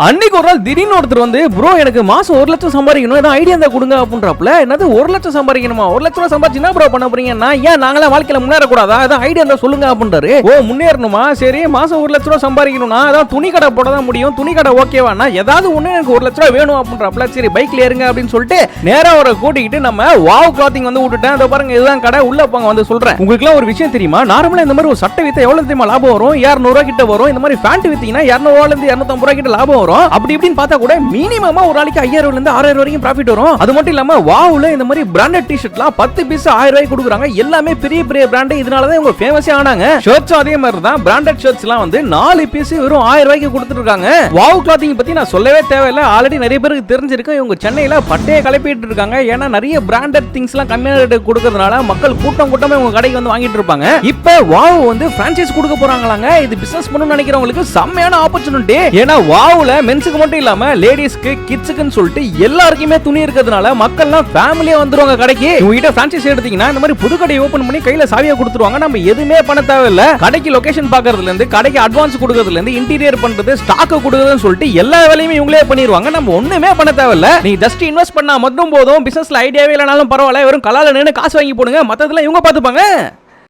அன்னைக்கு ஒரு நாள் திடீர்னு ஒருத்தர் வந்து ப்ரோ எனக்கு மாசம் 1 லட்சம் சம்பாதிக்கணும் ஏதாவது ஐடியா இருந்தா கொடுங்க அப்படின்றப்பல என்னது 1 லட்சம் சம்பாதிக்கணுமா 1 லட்சம் ரூபாய் சம்பாதிச்சு என்ன ப்ரோ பண்ண போறீங்கன்னா ஏன் நாங்களாம் வாழ்க்கையில முன்னேற கூடாதா ஏதாவது ஐடியா இருந்தா சொல்லுங்க அப்படின்றாரு. ஓ முன்னேறணுமா சரி மாசம் 1 லட்சம் ரூபாய் சம்பாதிக்கணும்னா அதான் துணி கடை போட தான் முடியும் துணி கடை ஓகேவானா ஏதாவது ஒண்ணு எனக்கு 1 லட்சம் ரூபாய் வேணும் அப்படின்றப்பல சரி பைக்ல ஏறுங்க அப்படின்னு சொல்லிட்டு நேரா அவரை கூட்டிக்கிட்டு நம்ம வாவ் கிளாத்திங் வந்து விட்டுட்டேன். அதை பாருங்க இதுதான் கடை உள்ள போங்க வந்து சொல்றேன். உங்களுக்கு ஒரு விஷயம் தெரியுமா நார்மலா இந்த மாதிரி ஒரு சட்டை வித்த எவ்வளவு தெரியுமா லாபம் வரும் 200 ரூபாய் கிட்ட வரும். இந்த மாதிரி பேண்ட் வித்தீங்கன்னா 200 ரூபாயில இருந்து 250 ரூபாய் கிட்ட லாபம் வரும். அப்படி இப்படின்னு பார்த்தா கூட மினிமமா ஒரு நாளைக்கு 5000 ரூபாயில இருந்து 6000 வரைக்கும் ப்ராஃபிட் வரும். அது மட்டும் இல்லாம வாவ்ல இந்த மாதிரி பிராண்டட் டி-ஷர்ட்லாம் 10 பீஸ் 1000 ரூபாய்க்கு கொடுக்குறாங்க. எல்லாமே பெரிய பெரிய பிராண்ட். இதனால தான் இவங்க ஃபேமஸே ஆனாங்க. ஷர்ட்ஸும் அதே மாதிரி தான் பிராண்டட் ஷர்ட்ஸ்லாம் வந்து 4 பீஸ் வெறும் 1000 ரூபாய்க்கு கொடுத்துட்டு இருக்காங்க. வாவ் கிளாத்திங் பத்தி நான் சொல்லவே தேவையில்லை. ஆல்ரெடி நிறைய பேருக்கு தெரிஞ்சிருக்கு. இவங்க சென்னையில பட்டைய கலப்பிட்டு இருக்காங்க. ஏன்னா நிறைய பிராண்டட் திங்ஸ்லாம் கம்மியான ரேட்டுக்கு கொடுக்கறதுனால மக்கள் கூட்டம் கூட்டமா இவங்க கடைக்கு வந்து வாங்கிட்டு இருப்பாங்க. இப்போ வாவ் வந்து பிரான்சைஸ் கொடுக்க போறாங்களாங்க. இது பிசினஸ் பண்ணணும்னு நினைக்கிறவங்களுக்கு செம்மையான ஆப்பர்ச்சுனிட்டி. ஏன்னா வாவ்ல மென்ஸ்க்கு மட்டும் இல்லாம லேடிஸ்க்கு கிட்ஸ்க்குன்னு சொல்லிட்டு எல்லாருக்குமே துணி இருக்கிறதுனால மக்கள்லாம் ஃபேமிலியா வந்துருவாங்க கடைக்கு. உங்ககிட்ட பிரான்சைஸ் எடுத்தீங்கன்னா இந்த மாதிரி புது கடை ஓபன் பண்ணி கையில சாவியா கொடுத்துருவாங்க. நம்ம எதுவுமே பண்ண தேவையில்ல. கடைக்கு லொகேஷன் பாக்குறதுல இருந்து கடைக்கு அட்வான்ஸ் கொடுக்கறதுல இருந்து இன்டீரியர் பண்றது ஸ்டாக் கொடுக்கறதுன்னு சொல்லிட்டு எல்லா வேலையுமே இவங்களே பண்ணிடுவாங்க. நம்ம ஒண்ணுமே பண்ண தேவையில்ல. நீ ஜஸ்ட் இன்வெஸ்ட் பண்ணா மட்டும் போதும். பிசினஸ்ல ஐடியாவே இல்லைனாலும் பரவாயில்ல. வெறும் கலால நின்னு காசு வாங்கி போடுங்க. மத்ததெல்லாம் இவங்க பாத்துப்பாங்க.